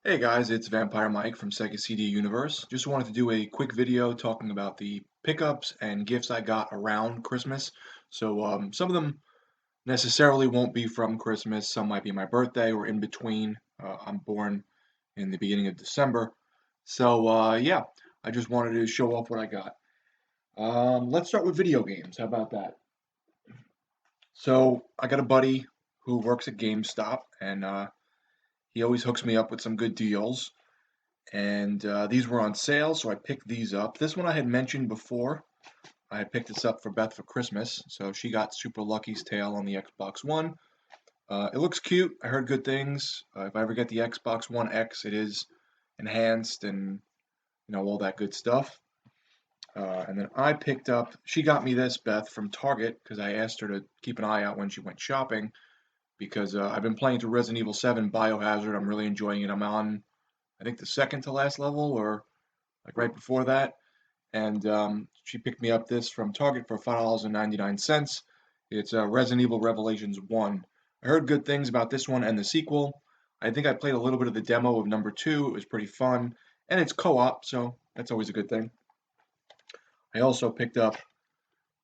Hey guys, it's Vampire Mike from Sega CD Universe. Just wanted to do a quick video talking about the pickups and gifts I got around Christmas. Some of them necessarily won't be from Christmas. Some might be my birthday or in between. I'm born in the beginning of December. Yeah, I just wanted to show off what I got. Let's start with video games. How about that? So I got a buddy who works at GameStop, and he always hooks me up with some good deals. And these were on sale, so I picked these up. This one I had mentioned before. I had picked this up for Beth for Christmas, so she got Super Lucky's Tale on the Xbox One. It looks cute. I heard good things. If I ever get the Xbox One X, it is enhanced and all that good stuff. And then I picked up. She got me this, Beth, from Target because I asked her to keep an eye out when she went shopping because I've been playing through Resident Evil 7 Biohazard. I'm really enjoying it. I'm on, I think, the second to last level or like right before that. And she picked me up this from Target for $5.99. It's Resident Evil Revelations 1. I heard good things about this one and the sequel. I think I played a little bit of the demo of number 2. It was pretty fun. And it's co-op, so that's always a good thing. I also picked up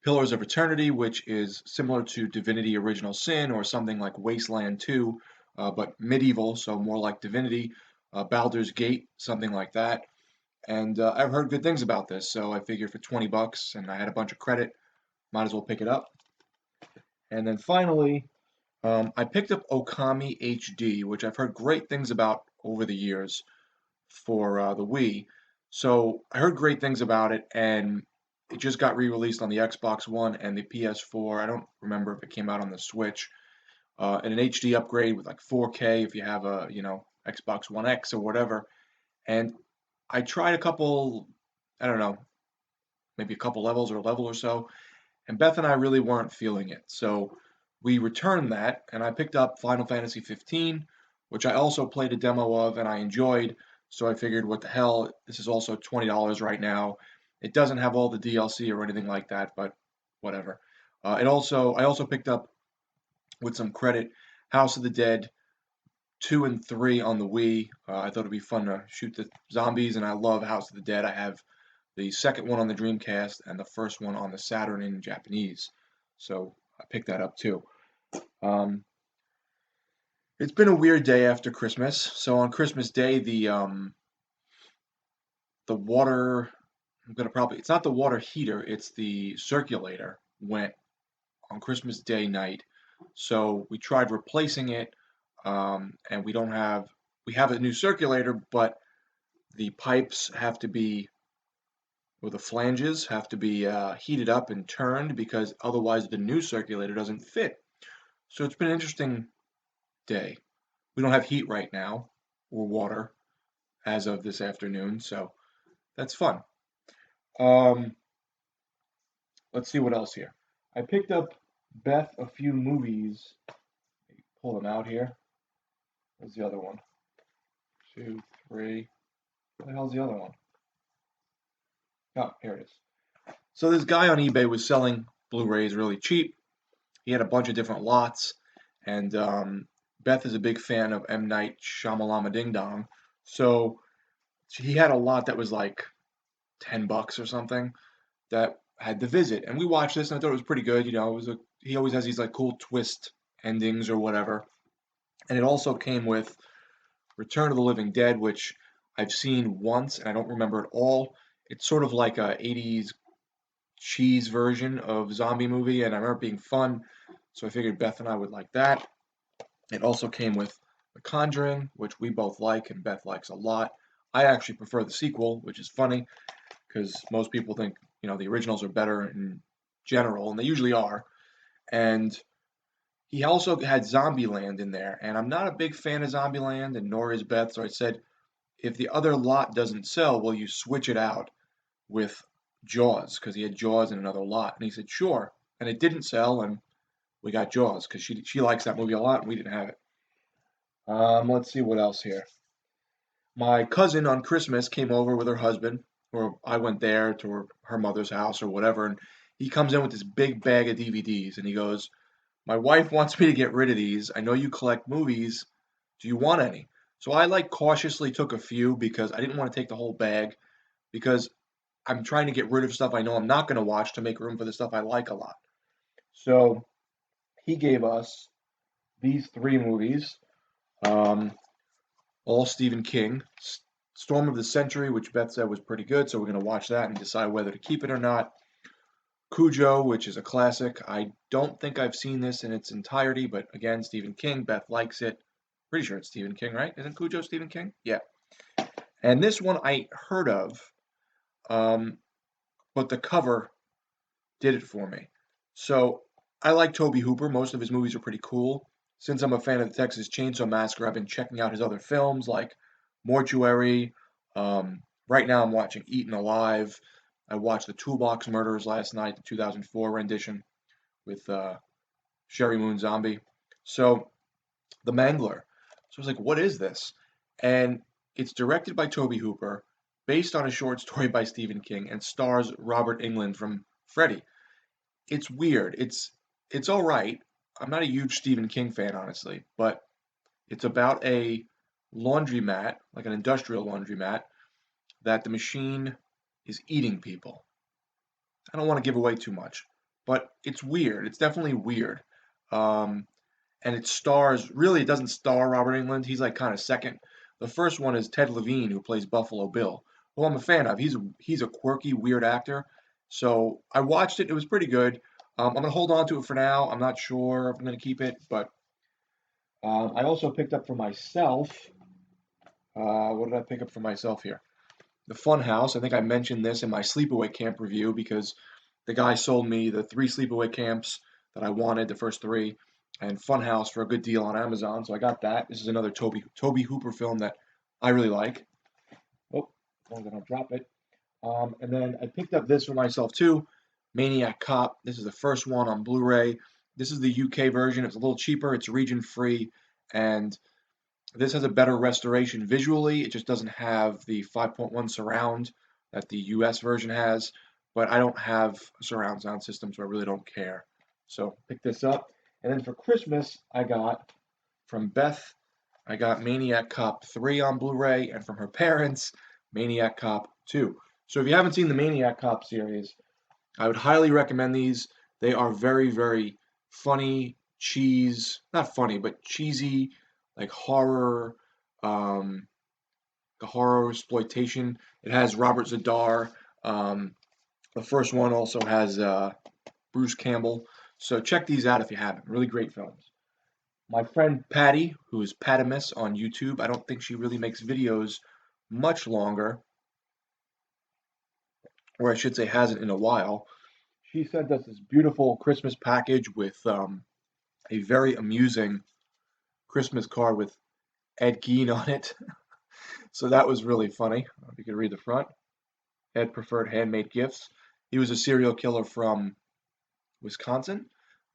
Pillars of Eternity, which is similar to Divinity Original Sin or something like Wasteland 2, but medieval, so more like Divinity. Baldur's Gate, something like that. And I've heard good things about this, so I figured for 20 bucks, and I had a bunch of credit, might as well pick it up. And then finally, I picked up Okami HD, which I've heard great things about over the years for the Wii. So I heard great things about it, and it just got re-released on the Xbox One and the PS4. I don't remember if it came out on the Switch. And an HD upgrade with like 4K if you have a, Xbox One X or whatever. And I tried a couple, I don't know, maybe a couple levels or a level or so, and Beth and I really weren't feeling it. So we returned that, and I picked up Final Fantasy 15, which I also played a demo of and I enjoyed. So I figured, what the hell, this is also $20 right now. It doesn't have all the DLC or anything like that, but whatever. I also picked up with some credit House of the Dead 2 and 3 on the Wii. I thought it'd be fun to shoot the zombies, and I love House of the Dead. I have the second one on the Dreamcast and the first one on the Saturn in Japanese. So I picked that up too. Um, it's been a weird day after Christmas. So on Christmas Day, the water, I'm gonna probably, it's not the water heater, it's the circulator went on Christmas Day night. So we tried replacing it, and we have a new circulator, but the pipes have to be, or the flanges have to be heated up and turned because otherwise the new circulator doesn't fit. So it's been an interesting day. We don't have heat right now or water as of this afternoon, so that's fun. Um, let's see what else here. I picked up Beth a few movies. Pull them out here. Where's the other one? Two, three. Where the hell's the other one? Oh, here it is. So this guy on eBay was selling Blu-rays really cheap. He had a bunch of different lots, and Beth is a big fan of M. Night Shyamalama Ding Dong, so he had a lot that was like $10 or something that had The Visit, and we watched this and I thought it was pretty good. He always has these like cool twist endings or whatever, and it also came with Return of the Living Dead, which I've seen once and I don't remember it all. It's sort of like a 80s cheese version of zombie movie, and I remember it being fun, so I figured Beth and I would like that. It also came with The Conjuring, which we both like and Beth likes a lot. I actually prefer the sequel, which is funny because most people think, the originals are better in general, and they usually are. And he also had Zombieland in there, and I'm not a big fan of Zombieland, and nor is Beth, so I said, if the other lot doesn't sell, will you switch it out with Jaws? Because he had Jaws in another lot. And he said, sure. And it didn't sell, and we got Jaws because she likes that movie a lot, and we didn't have it. Let's see what else here. My cousin on Christmas came over with her husband, or I went there to her mother's house or whatever, and he comes in with this big bag of DVDs, and he goes, "My wife wants me to get rid of these. I know you collect movies. Do you want any?" So I like cautiously took a few because I didn't want to take the whole bag because I'm trying to get rid of stuff I know I'm not going to watch to make room for the stuff I like a lot. So he gave us these three movies, um, all Stephen King. Storm of the Century, which Beth said was pretty good, so we're going to watch that and decide whether to keep it or not. Cujo, which is a classic. I don't think I've seen this in its entirety, but again, Stephen King. Beth likes it. Pretty sure it's Stephen King, right? Isn't Cujo Stephen King? Yeah. And this one I heard of, um, but the cover did it for me. So I like Toby Hooper. Most of his movies are pretty cool. Since I'm a fan of the Texas Chainsaw Massacre, I've been checking out his other films like Mortuary. Um, right now, I'm watching Eaten Alive. I watched The Toolbox Murders last night, the 2004 rendition with Sherry Moon Zombie. So The Mangler. So I was like, what is this? And it's directed by Toby Hooper, based on a short story by Stephen King, and stars Robert Englund from Freddy. It's weird. It's all right. I'm not a huge Stephen King fan, honestly, but it's about a laundromat, like an industrial laundromat, that the machine is eating people. I don't want to give away too much, but it's weird. It's definitely weird. Um, and it stars, really, it doesn't star Robert Englund. He's like kind of second. The first one is Ted Levine, who plays Buffalo Bill, who I'm a fan of. He's a quirky, weird actor. So I watched it. It was pretty good. I'm gonna hold on to it for now. I'm not sure if I'm gonna keep it, but I also picked up for myself. What did I pick up for myself here? The Fun House. I think I mentioned this in my sleepaway camp review because the guy sold me the three sleepaway camps that I wanted, the first three, and Fun House for a good deal on Amazon. So I got that. This is another Toby Hooper film that I really like. Oh, I'm gonna drop it. And then I picked up this for myself too, Maniac Cop. This is the first one on Blu-ray. This is the UK version. It's a little cheaper. It's region free, and this has a better restoration visually. It just doesn't have the 5.1 surround that the US version has, but I don't have a surround sound system, so I really don't care. So pick this up. And then for Christmas, I got from Beth, I got Maniac Cop 3 on Blu-ray, and from her parents, Maniac Cop 2. So if you haven't seen the Maniac Cop series, I would highly recommend these. They are very, very funny, not funny, but cheesy, like um, horror exploitation. It has Robert Zadar. Um, the first one also has Bruce Campbell. So check these out if you haven't. Really great films. My friend Patty, who is Patamus on YouTube, I don't think she really makes videos much longer, or I should say hasn't in a while. She sent us this beautiful Christmas package with a very amusing Christmas card with Ed Gein on it. So that was really funny. If you could read the front. Ed preferred handmade gifts. He was a serial killer from Wisconsin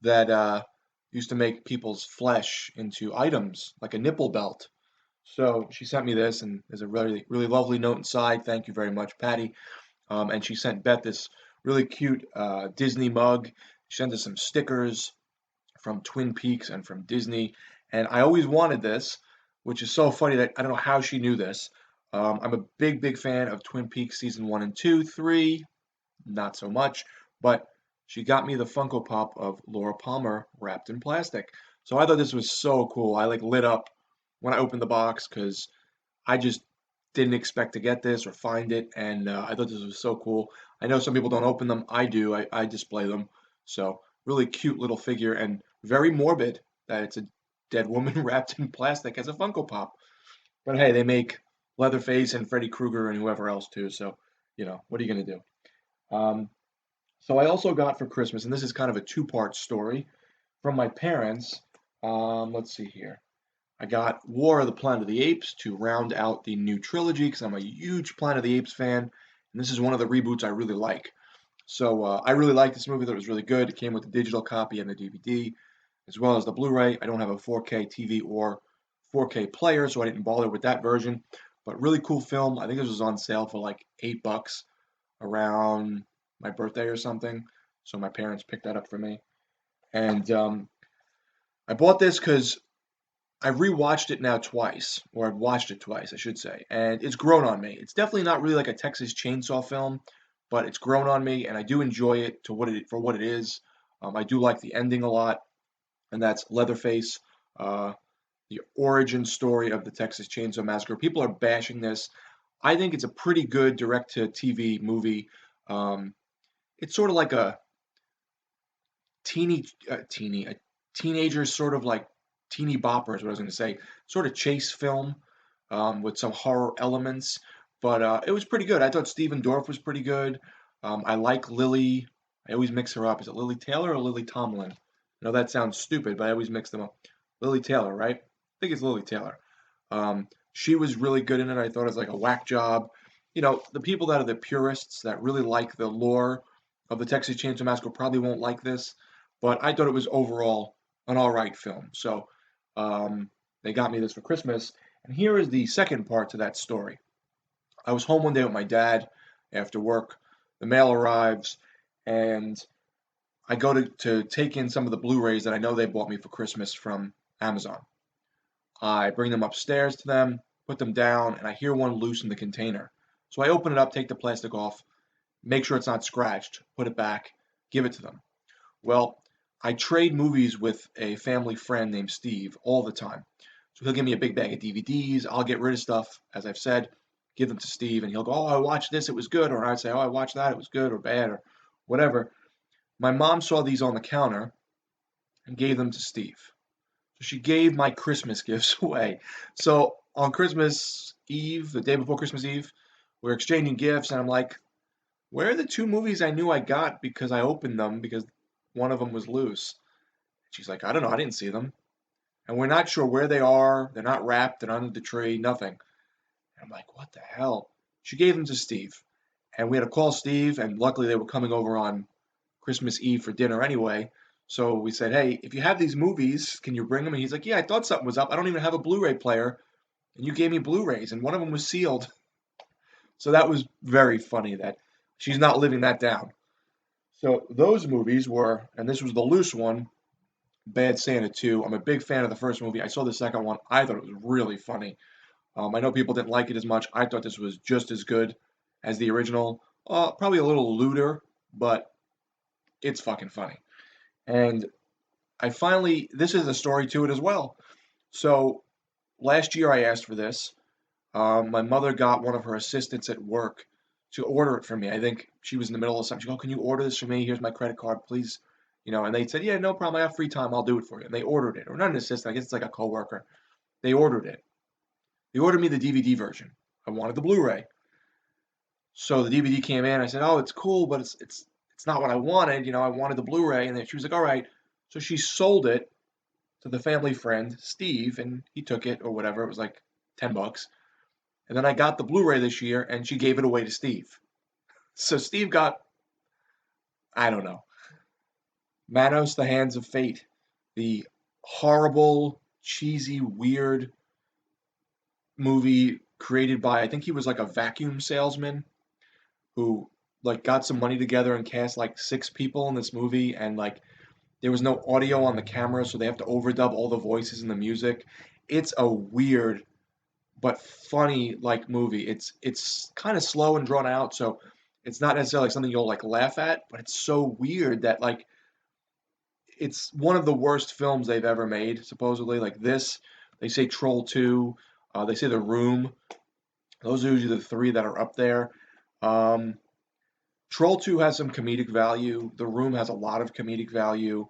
that used to make people's flesh into items like a nipple belt. So she sent me this, and there's a really, really lovely note inside. Thank you very much, Patty. And she sent Beth this really cute Disney mug. She sent us some stickers from Twin Peaks and from Disney. And I always wanted this, which is so funny that I don't know how she knew this. I'm a big, big fan of Twin Peaks season one and two, three, not so much. But she got me the Funko Pop of Laura Palmer wrapped in plastic. So I thought this was so cool. I like lit up when I opened the box because I just didn't expect to get this or find it, and I thought this was so cool. I know some people don't open them. I do. I display them. So really cute little figure and very morbid that it's a dead woman wrapped in plastic as a Funko Pop. But hey, they make Leatherface and Freddy Krueger and whoever else too. So what are you gonna do? Um, so I also got for Christmas, and this is kind of a two-part story from my parents. Let's see here. I got War of the Planet of the Apes to round out the new trilogy because I'm a huge Planet of the Apes fan, and this is one of the reboots I really like. So I really liked this movie. That was really good. It came with the digital copy and the DVD, as well as the Blu-ray. I don't have a 4K TV or 4K player, so I didn't bother with that version. But really cool film. I think this was on sale for like $8 around my birthday or something. So my parents picked that up for me, and I bought this because I've rewatched it now twice, or I've watched it twice, I should say, and it's grown on me. It's definitely not really like a Texas Chainsaw film, but it's grown on me, and I do enjoy it for what it is. I do like the ending a lot, and that's Leatherface, uh, the origin story of the Texas Chainsaw Massacre. People are bashing this. I think it's a pretty good direct-to-TV movie. Um, it's sort of like a teenager sort of like teeny bopper is what I was going to say, sort of chase film with some horror elements. But it was pretty good. I thought Stephen Dorff was pretty good. I like Lily. I always mix her up. Is it Lily Taylor or Lily Tomlin? I know that sounds stupid, but I always mix them up. Lily Taylor, right? I think it's Lily Taylor. She was really good in it. I thought it was like a whack job. The people that are the purists that really like the lore of the Texas Chainsaw Massacre probably won't like this, but I thought it was overall an all right film. So they got me this for Christmas. And here is the second part to that story. I was home one day with my dad after work. The mail arrives, and I go to take in some of the Blu-rays that I know they bought me for Christmas from Amazon. I bring them upstairs to them, put them down, and I hear one loose in the container. So I open it up, take the plastic off, make sure it's not scratched, put it back, give it to them. Well, I trade movies with a family friend named Steve all the time. So he'll give me a big bag of DVDs. I'll get rid of stuff, as I've said, give them to Steve, and he'll go, "Oh, I watched this, it was good." Or I'd say, "Oh, I watched that, it was good or bad or whatever." My mom saw these on the counter and gave them to Steve. So she gave my Christmas gifts away. So on Christmas Eve, the day before Christmas Eve, we're exchanging gifts, and I'm like, "Where are the two movies I knew I got because I opened them because one of them was loose?" She's like, "I don't know. I didn't see them. And we're not sure where they are. They're not wrapped. They're under the tree. Nothing." And I'm like, "What the hell?" She gave them to Steve. And we had to call Steve. And luckily, they were coming over on Christmas Eve for dinner anyway. So we said, "Hey, if you have these movies, can you bring them?" And he's like, "Yeah, I thought something was up. I don't even have a Blu ray player. And you gave me Blu rays. And one of them was sealed." So that was very funny that she's not living that down. So those movies were, and this was the loose one, Bad Santa 2. I'm a big fan of the first movie. I saw the second one. I thought it was really funny. I know people didn't like it as much. I thought this was just as good as the original. Probably a little lewder, but it's fucking funny. And this is a story to it as well. So last year I asked for this. My mother got one of her assistants at work to order it for me. I think she was in the middle of something. She goes, "Oh, can you order this for me? Here's my credit card, please." And they said, "Yeah, no problem. I have free time. I'll do it for you." And they ordered it. Or not an assistant. I guess it's like a coworker. They ordered it. They ordered me the DVD version. I wanted the Blu-ray. So the DVD came in. I said, "Oh, it's cool, but it's not what I wanted. I wanted the Blu-ray." And then she was like, "All right." So she sold it to the family friend, Steve, and he took it or whatever. It was like $10. And then I got the Blu-ray this year, and she gave it away to Steve. So Steve got, I don't know, Manos: The Hands of Fate, the horrible, cheesy, weird movie created by, I think he was like a vacuum salesman who like got some money together and cast like six people in this movie, and like there was no audio on the camera, so they have to overdub all the voices and the music. It's a weird but funny like movie. It's kind of slow and drawn out, so it's not necessarily like something you'll like laugh at, but it's so weird that like it's one of the worst films they've ever made, supposedly. Like this, they say Troll 2, they say The Room. Those are usually the three that are up there. Um, Troll 2 has some comedic value. The Room has a lot of comedic value.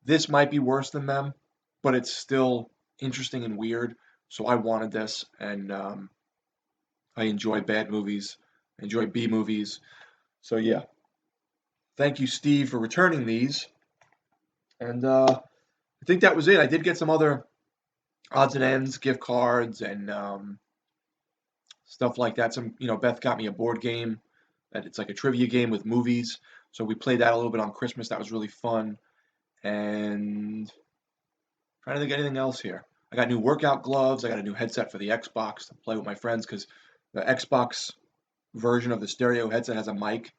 This might be worse than them, but it's still interesting and weird. So I wanted this, and I enjoy bad movies. I enjoy B movies. So yeah, thank you, Steve, for returning these. And I think that was it. I did get some other odds and ends, gift cards, and stuff like that. Beth got me a board game that it's like a trivia game with movies. So we played that a little bit on Christmas. That was really fun. And trying to think of anything else here. I got new workout gloves. I got a new headset for the Xbox to play with my friends because the Xbox version of the stereo headset has a mic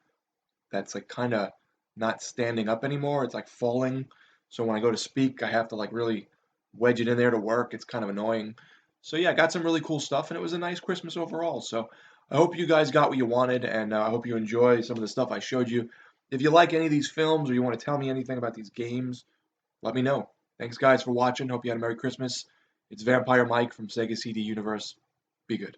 that's like kind of not standing up anymore. It's like falling. So when I go to speak, I have to like really wedge it in there to work. It's kind of annoying. So yeah, I got some really cool stuff, and it was a nice Christmas overall. So I hope you guys got what you wanted, and I hope you enjoy some of the stuff I showed you. If you like any of these films or you want to tell me anything about these games, let me know. Thanks, guys, for watching. Hope you had a Merry Christmas. It's Vampire Mike from Sega CD Universe. Be good.